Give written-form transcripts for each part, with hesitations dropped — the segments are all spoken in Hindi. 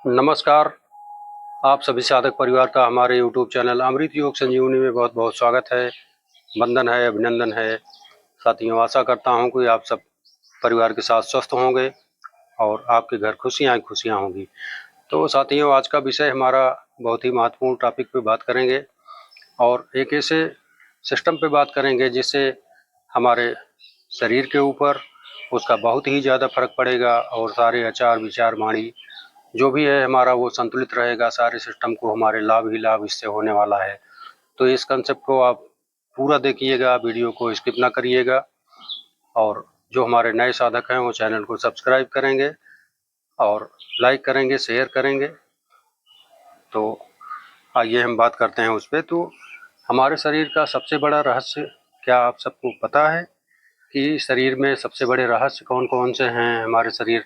नमस्कार। आप सभी साधक परिवार का हमारे YouTube चैनल अमृत योग संजीवनी में बहुत बहुत स्वागत है। वंदन है, अभिनंदन है। साथियों, आशा करता हूं कि आप सब परिवार के साथ स्वस्थ होंगे और आपके घर खुशियां खुशियां होंगी। तो साथियों, आज का विषय हमारा बहुत ही महत्वपूर्ण टॉपिक पे बात करेंगे और एक ऐसे सिस्टम पे बात करेंगे जिससे हमारे शरीर के ऊपर उसका बहुत ही ज़्यादा फर्क पड़ेगा और सारे आचार विचार वाणी जो भी है हमारा वो संतुलित रहेगा। सारे सिस्टम को हमारे लाभ ही लाभ इससे होने वाला है। तो इस कंसेप्ट को आप पूरा देखिएगा, वीडियो को स्किप ना करिएगा। और जो हमारे नए साधक हैं वो चैनल को सब्सक्राइब करेंगे और लाइक करेंगे, शेयर करेंगे। तो आइए हम बात करते हैं उस पर। तो हमारे शरीर का सबसे बड़ा रहस्य क्या आप सबको पता है कि शरीर में सबसे बड़े रहस्य कौन कौन से हैं? हमारे शरीर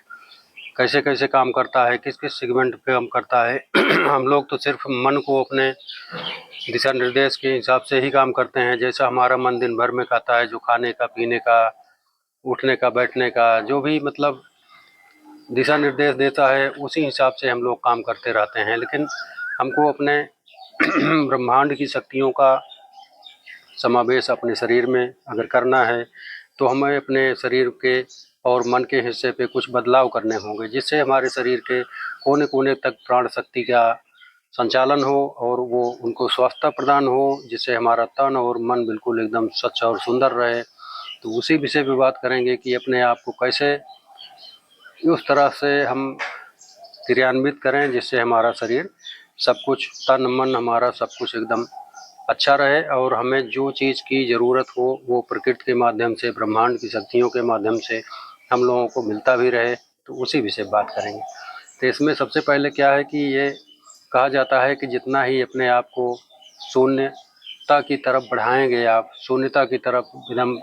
कैसे कैसे काम करता है, किस किस सेगमेंट पे काम करता है। हम लोग तो सिर्फ मन को अपने दिशा निर्देश के हिसाब से ही काम करते हैं। जैसा हमारा मन दिन भर में खाता है, जो खाने का, पीने का, उठने का, बैठने का, जो भी मतलब दिशा निर्देश देता है उसी हिसाब से हम लोग काम करते रहते हैं। लेकिन हमको अपने ब्रह्मांड की शक्तियों का समावेश अपने शरीर में अगर करना है तो हमें अपने शरीर के और मन के हिस्से पे कुछ बदलाव करने होंगे, जिससे हमारे शरीर के कोने कोने तक प्राण शक्ति का संचालन हो और वो उनको स्वास्थ्य प्रदान हो, जिससे हमारा तन और मन बिल्कुल एकदम स्वच्छ और सुंदर रहे। तो उसी विषय पे बात करेंगे कि अपने आप को कैसे उस तरह से हम क्रियान्वित करें जिससे हमारा शरीर सब कुछ, तन मन हमारा सब कुछ एकदम अच्छा रहे और हमें जो चीज़ की ज़रूरत हो वो प्रकृति के माध्यम से, ब्रह्मांड की शक्तियों के माध्यम से हम लोगों को मिलता भी रहे। तो उसी विषय बात करेंगे। तो इसमें सबसे पहले क्या है कि ये कहा जाता है कि जितना ही अपने आप को शून्यता की तरफ बढ़ाएंगे, आप शून्यता की तरफ एकदम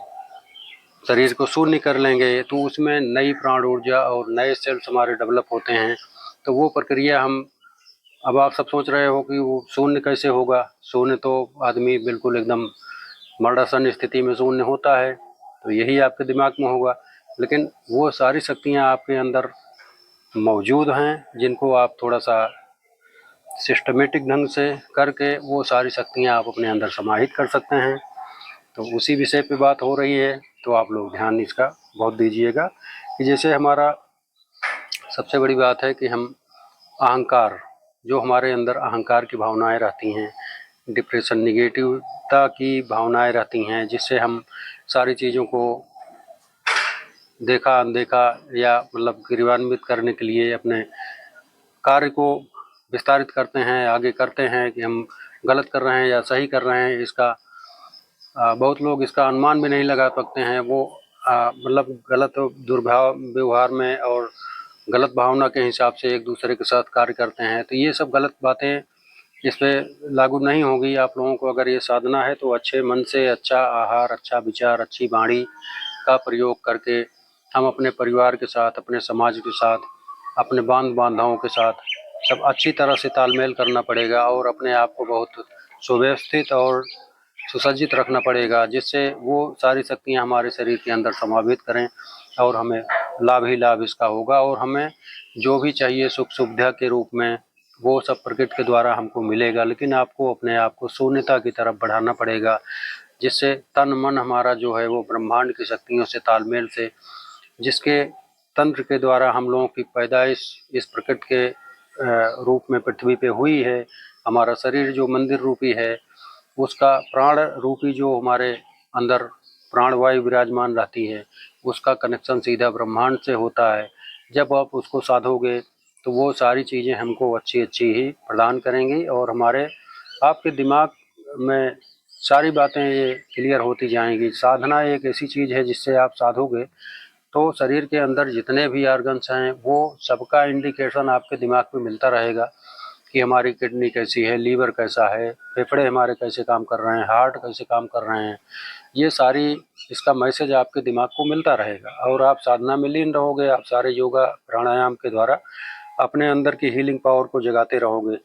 शरीर को शून्य कर लेंगे, तो उसमें नई प्राण ऊर्जा और नए सेल्स हमारे डेवलप होते हैं। तो वो प्रक्रिया हम, अब आप सब सोच रहे हो कि वो शून्य कैसे होगा? शून्य तो आदमी बिल्कुल एकदम मरणासन स्थिति में शून्य होता है, तो यही आपके दिमाग में होगा। लेकिन वो सारी शक्तियाँ आपके अंदर मौजूद हैं जिनको आप थोड़ा सा सिस्टमेटिक ढंग से करके वो सारी शक्तियाँ आप अपने अंदर समाहित कर सकते हैं। तो उसी विषय पे बात हो रही है, तो आप लोग ध्यान इसका बहुत दीजिएगा कि जैसे हमारा सबसे बड़ी बात है कि हम अहंकार, जो हमारे अंदर अहंकार की भावनाएं रहती हैं, डिप्रेशन, निगेटिवता की भावनाएं रहती हैं, जिससे हम सारी चीज़ों को देखा अनदेखा या मतलब क्रियान्वित करने के लिए अपने कार्य को विस्तारित करते हैं, आगे करते हैं कि हम गलत कर रहे हैं या सही कर रहे हैं। इसका बहुत लोग इसका अनुमान भी नहीं लगा सकते हैं। वो मतलब गलत दुर्भाव व्यवहार में और गलत भावना के हिसाब से एक दूसरे के साथ कार्य करते हैं। तो ये सब गलत बातें इस पे लागू नहीं होगी। आप लोगों को अगर ये साधना है तो अच्छे मन से अच्छा आहार, अच्छा विचार, अच्छी वाणी का प्रयोग करके हम अपने परिवार के साथ, अपने समाज के साथ, अपने बांधवों के साथ सब अच्छी तरह से तालमेल करना पड़ेगा और अपने आप को बहुत सुव्यवस्थित और सुसज्जित रखना पड़ेगा, जिससे वो सारी शक्तियाँ हमारे शरीर के अंदर समावित करें और हमें लाभ ही लाभ इसका होगा। और हमें जो भी चाहिए सुख सुविधा के रूप में वो सब प्रकृति के द्वारा हमको मिलेगा। लेकिन आपको अपने आप को शून्यता की तरफ बढ़ाना पड़ेगा, जिससे तन मन हमारा जो है वो ब्रह्मांड की शक्तियों से तालमेल से, जिसके तंत्र के द्वारा हम लोगों की पैदाइश इस प्रकृति के रूप में पृथ्वी पे हुई है। हमारा शरीर जो मंदिर रूपी है, उसका प्राण रूपी जो हमारे अंदर प्राणवायु विराजमान रहती है, उसका कनेक्शन सीधा ब्रह्मांड से होता है। जब आप उसको साधोगे तो वो सारी चीज़ें हमको अच्छी अच्छी ही प्रदान करेंगी और हमारे आपके दिमाग में सारी बातें ये क्लियर होती जाएंगी। साधना एक ऐसी चीज़ है जिससे आप साधोगे तो शरीर के अंदर जितने भी ऑर्गन्स हैं वो सबका इंडिकेशन आपके दिमाग में मिलता रहेगा कि हमारी किडनी कैसी है, लीवर कैसा है, फेफड़े हमारे कैसे काम कर रहे हैं, हार्ट कैसे काम कर रहे हैं। ये सारी इसका मैसेज आपके दिमाग को मिलता रहेगा और आप साधना में लीन रहोगे। आप सारे योगा प्राणायाम के द्वारा अपने अंदर की हीलिंग पावर को जगाते रहोगे,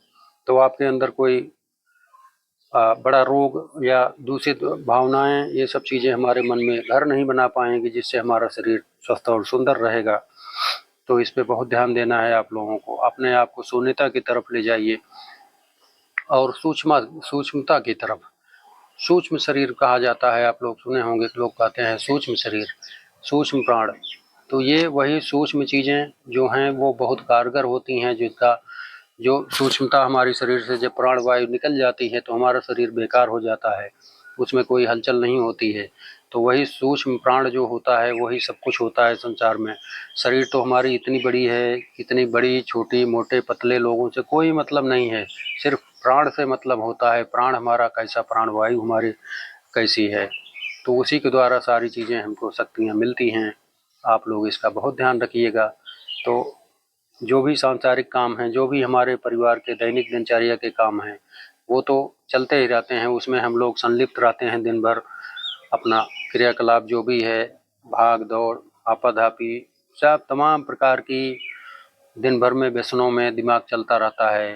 तो आपके अंदर कोई बड़ा रोग या दूषित भावनाएं, ये सब चीज़ें हमारे मन में घर नहीं बना पाएंगी, जिससे हमारा शरीर स्वस्थ और सुंदर रहेगा। तो इस पे बहुत ध्यान देना है आप लोगों को। अपने आप को शून्यता की तरफ ले जाइए और सूक्ष्मता की तरफ। सूक्ष्म शरीर कहा जाता है, आप लोग सुने होंगे, लोग कहते हैं सूक्ष्म शरीर, सूक्ष्म प्राण। तो ये वही सूक्ष्म चीज़ें जो हैं वो बहुत कारगर होती हैं, जिनका जो सूक्ष्मता हमारी शरीर से जब प्राणवायु निकल जाती है तो हमारा शरीर बेकार हो जाता है, उसमें कोई हलचल नहीं होती है। तो वही सूक्ष्म प्राण जो होता है वही सब कुछ होता है संसार में। शरीर तो हमारी इतनी बड़ी है, कितनी बड़ी, छोटी, मोटे, पतले, लोगों से कोई मतलब नहीं है, सिर्फ प्राण से मतलब होता है। प्राण हमारा कैसा, प्राणवायु हमारी कैसी है, तो उसी के द्वारा सारी चीज़ें हमको शक्तियाँ मिलती हैं। आप लोग इसका बहुत ध्यान रखिएगा। तो जो भी सांसारिक काम हैं, जो भी हमारे परिवार के दैनिक दिनचर्या के काम हैं, वो तो चलते ही रहते हैं, उसमें हम लोग संलिप्त रहते हैं दिन भर। अपना क्रियाकलाप जो भी है, भाग दौड़, आपाधापी, सब तमाम प्रकार की दिन भर में व्यसनों में दिमाग चलता रहता है।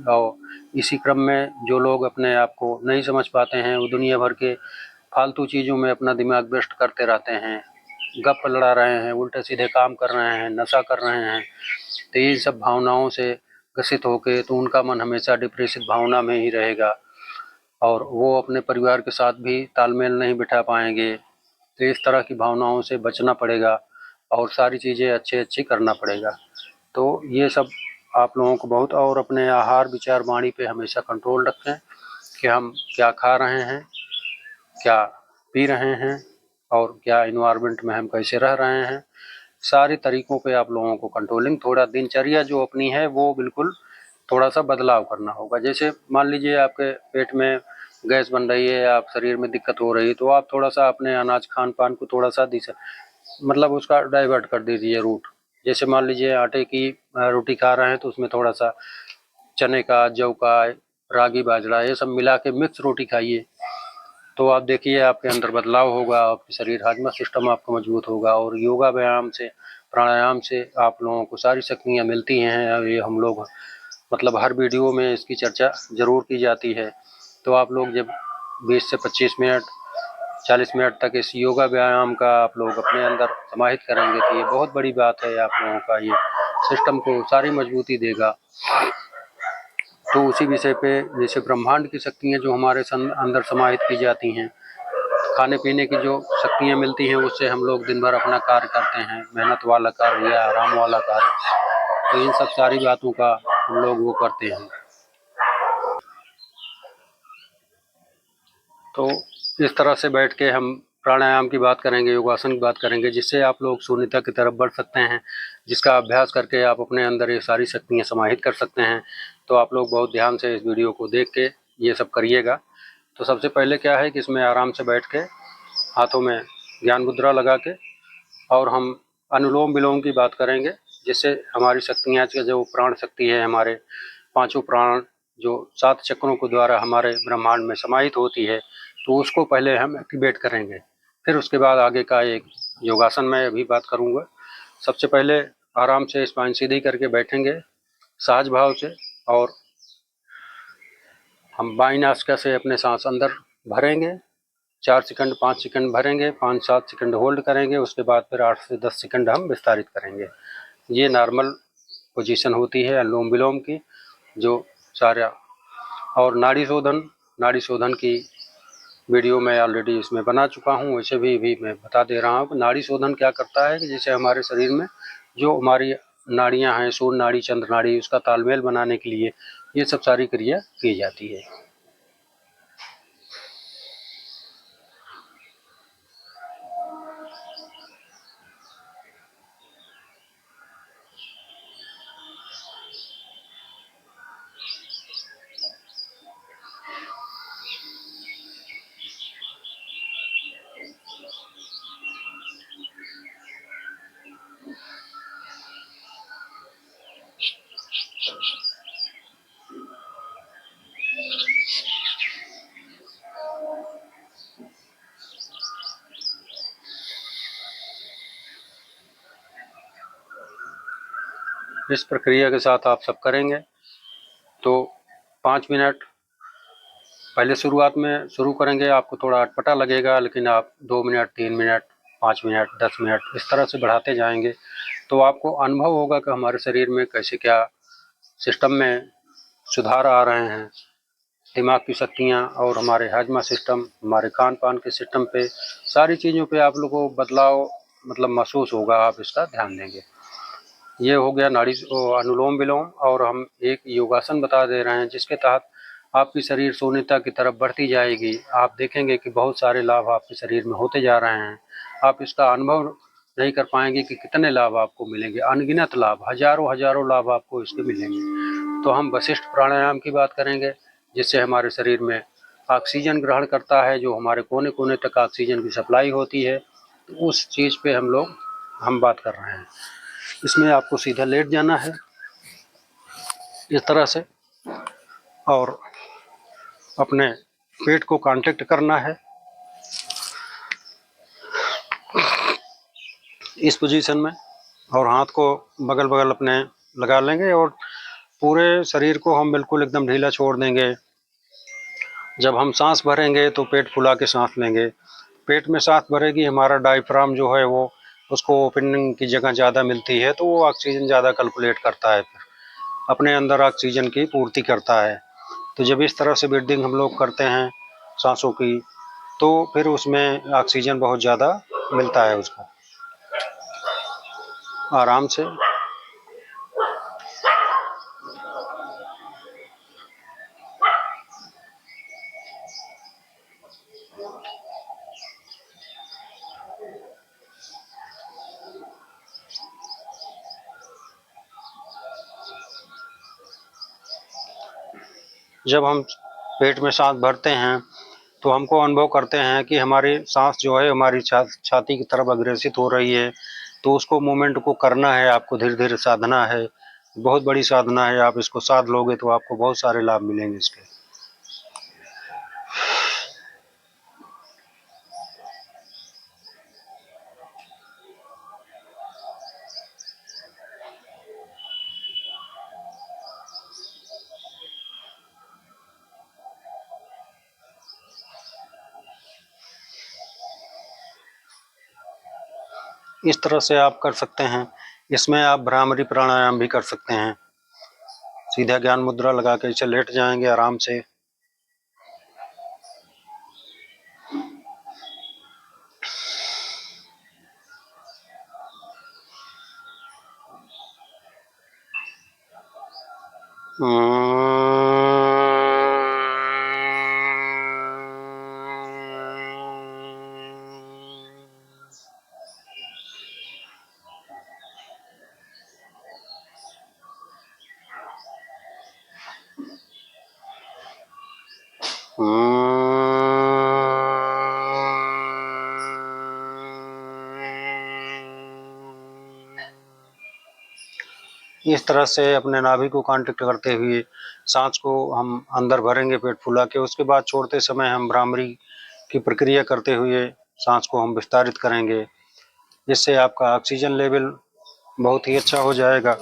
और इसी क्रम में जो लोग अपने आप को नहीं समझ पाते हैं, वो दुनिया भर के फालतू चीज़ों में अपना दिमाग वेस्ट करते रहते हैं, गप लड़ा रहे हैं, उल्टे सीधे काम कर रहे हैं, नशा कर रहे हैं। तो ये सब भावनाओं से ग्रसित होके तो उनका मन हमेशा डिप्रेसिव भावना में ही रहेगा और वो अपने परिवार के साथ भी तालमेल नहीं बिठा पाएंगे। तो इस तरह की भावनाओं से बचना पड़ेगा और सारी चीज़ें अच्छी करना पड़ेगा। तो ये सब आप लोगों को बहुत, और अपने आहार विचार वाणी पे हमेशा कंट्रोल रखें कि हम क्या खा रहे हैं, क्या पी रहे हैं और क्या इन्वायरमेंट में हम कैसे रह रहे हैं। सारे तरीकों पे आप लोगों को कंट्रोलिंग, थोड़ा दिनचर्या जो अपनी है वो बिल्कुल थोड़ा सा बदलाव करना होगा। जैसे मान लीजिए आपके पेट में गैस बन रही है, आप शरीर में दिक्कत हो रही है, तो आप थोड़ा सा अपने अनाज खान पान को थोड़ा सा दिशा, मतलब उसका डाइवर्ट कर दीजिए रूट। जैसे मान लीजिए आटे की रोटी खा रहे हैं तो उसमें थोड़ा सा चने का, जौ का, रागी, बाजरा, ये सब मिला के मिक्स रोटी खाइए। तो आप देखिए आपके अंदर बदलाव होगा, आपके शरीर हाजमा सिस्टम आपका मजबूत होगा। और योगा व्यायाम से, प्राणायाम से आप लोगों को सारी शक्तियाँ मिलती हैं। ये हम लोग मतलब हर वीडियो में इसकी चर्चा ज़रूर की जाती है। तो आप लोग जब 20 से 25 मिनट, 40 मिनट तक इस योगा व्यायाम का आप लोग अपने अंदर समाहित करेंगे तो ये बहुत बड़ी बात है। आप लोगों का ये सिस्टम को सारी मजबूती देगा। तो उसी विषय पे, जैसे ब्रह्मांड की शक्तियाँ जो हमारे अंदर समाहित की जाती हैं, खाने पीने की जो शक्तियाँ मिलती हैं, उससे हम लोग दिन भर अपना कार्य करते हैं, मेहनत वाला कार्य या आराम वाला कार्य। तो इन सब सारी बातों का हम लोग वो करते हैं। तो इस तरह से बैठ के हम प्राणायाम की बात करेंगे, योगासन की बात करेंगे, जिससे आप लोग शून्यता की तरफ बढ़ सकते हैं, जिसका अभ्यास करके आप अपने अंदर ये सारी शक्तियाँ समाहित कर सकते हैं। तो आप लोग बहुत ध्यान से इस वीडियो को देख के ये सब करिएगा। तो सबसे पहले क्या है कि इसमें आराम से बैठ के हाथों में ज्ञान मुद्रा लगा के और हम अनुलोम विलोम की बात करेंगे, जिससे हमारी शक्तियाँ, जो प्राण शक्ति है, हमारे पांचों प्राण जो 7 चक्रों के द्वारा हमारे ब्रह्मांड में समाहित होती है, तो उसको पहले हम एक्टिवेट करेंगे। फिर उसके बाद आगे का एक योगासन मैं अभी बात करूँगा। सबसे पहले आराम से स्पाइन सीधी करके बैठेंगे सहज भाव से, और हम बाईं नासिका से अपने सांस अंदर भरेंगे, 4 सेकंड 5 सेकंड भरेंगे, 5-7 सेकंड होल्ड करेंगे, उसके बाद फिर 8 से 10 सेकंड हम विस्तारित करेंगे। ये नॉर्मल पोजीशन होती है अनुलोम विलोम की, जो सारा। और नाड़ी शोधन की वीडियो मैं ऑलरेडी इसमें बना चुका हूँ, वैसे भी मैं बता दे रहा हूँ कि नाड़ी शोधन क्या करता है कि जैसे हमारे शरीर में जो हमारी नाड़ियाँ हैं, सूर्य नाड़ी, चंद्र नाड़ी, उसका तालमेल बनाने के लिए ये सब सारी क्रिया की जाती है। इस प्रक्रिया के साथ आप सब करेंगे तो 5 मिनट पहले शुरुआत में शुरू करेंगे, आपको थोड़ा अटपटा लगेगा, लेकिन आप 2 मिनट, 3 मिनट, 5 मिनट, 10 मिनट इस तरह से बढ़ाते जाएंगे। तो आपको अनुभव होगा कि हमारे शरीर में कैसे क्या सिस्टम में सुधार आ रहे हैं। दिमाग की शक्तियाँ और हमारे हाजमा सिस्टम, हमारे खान पान के सिस्टम पे, सारी चीज़ों पे आप लोगों को बदलाव मतलब महसूस होगा, आप इसका ध्यान देंगे। ये हो गया नाड़ी अनुलोम विलोम, और हम एक योगासन बता दे रहे हैं जिसके तहत आपकी शरीर शून्यता की तरफ बढ़ती जाएगी। आप देखेंगे कि बहुत सारे लाभ आपके शरीर में होते जा रहे हैं। आप इसका अनुभव नहीं कर पाएंगे कि कितने लाभ आपको मिलेंगे, अनगिनत लाभ, हजारों हजारों लाभ आपको इसके मिलेंगे। तो हम वशिष्ठ प्राणायाम की बात करेंगे, जिससे हमारे शरीर में ऑक्सीजन ग्रहण करता है, जो हमारे कोने कोने तक ऑक्सीजन की सप्लाई होती है। तो उस चीज़ पे हम बात कर रहे हैं। इसमें आपको सीधा लेट जाना है इस तरह से, और अपने पेट को कांटेक्ट करना है इस पोजीशन में, और हाथ को बगल बगल अपने लगा लेंगे और पूरे शरीर को हम बिल्कुल एकदम ढीला छोड़ देंगे। जब हम सांस भरेंगे तो पेट फुला के सांस लेंगे। पेट में सांस भरेगी, हमारा डायफ्राम जो है वो, उसको ओपनिंग की जगह ज़्यादा मिलती है, तो वो ऑक्सीजन ज़्यादा कैलकुलेट करता है, फिर अपने अंदर ऑक्सीजन की पूर्ति करता है। तो जब इस तरह से ब्रीदिंग हम लोग करते हैं सांसों की, तो फिर उसमें ऑक्सीजन बहुत ज़्यादा मिलता है उसको। आराम से जब हम पेट में सांस भरते हैं तो हमको अनुभव करते हैं कि हमारी सांस जो है हमारी छाती की तरफ अग्रेसित हो रही है। तो उसको मूवमेंट को करना है, आपको धीरे धीरे साधना है। बहुत बड़ी साधना है, आप इसको साध लोगे तो आपको बहुत सारे लाभ मिलेंगे इसके। इस तरह से आप कर सकते हैं। इसमें आप भ्रामरी प्राणायाम भी कर सकते हैं। सीधा ज्ञान मुद्रा लगा के इसे लेट जाएंगे आराम से। इस तरह से अपने नाभि को कांटेक्ट करते हुए सांस को हम अंदर भरेंगे पेट फुला के। उसके बाद छोड़ते समय हम भ्रामरी की प्रक्रिया करते हुए सांस को हम विस्तारित करेंगे। इससे आपका ऑक्सीजन लेवल बहुत ही अच्छा हो जाएगा।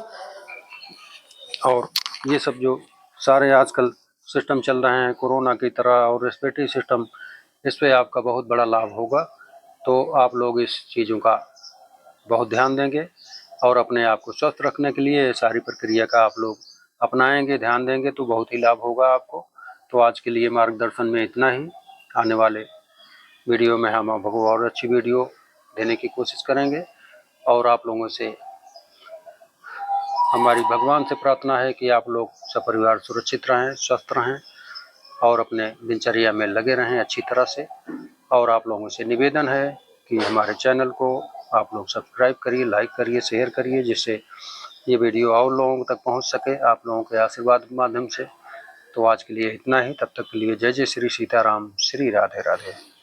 और ये सब जो सारे आजकल सिस्टम चल रहे हैं कोरोना की तरह, और रेस्पिरेटरी सिस्टम, इस पे आपका बहुत बड़ा लाभ होगा। तो आप लोग इस चीज़ों का बहुत ध्यान देंगे, और अपने आप को स्वस्थ रखने के लिए सारी प्रक्रिया का आप लोग अपनाएंगे, ध्यान देंगे, तो बहुत ही लाभ होगा आपको। तो आज के लिए मार्गदर्शन में इतना ही। आने वाले वीडियो में हम आपको और अच्छी वीडियो देने की कोशिश करेंगे। और आप लोगों से हमारी भगवान से प्रार्थना है कि आप लोग सपरिवार सुरक्षित रहें, स्वस्थ रहें, और अपने दिनचर्या में लगे रहें अच्छी तरह से। और आप लोगों से निवेदन है कि हमारे चैनल को आप लोग सब्सक्राइब करिए, लाइक करिए, शेयर करिए, जिससे ये वीडियो और लोगों तक पहुंच सके आप लोगों के आशीर्वाद के माध्यम से। तो आज के लिए इतना ही। तब तक के लिए जय जय श्री सीताराम, श्री राधे राधे।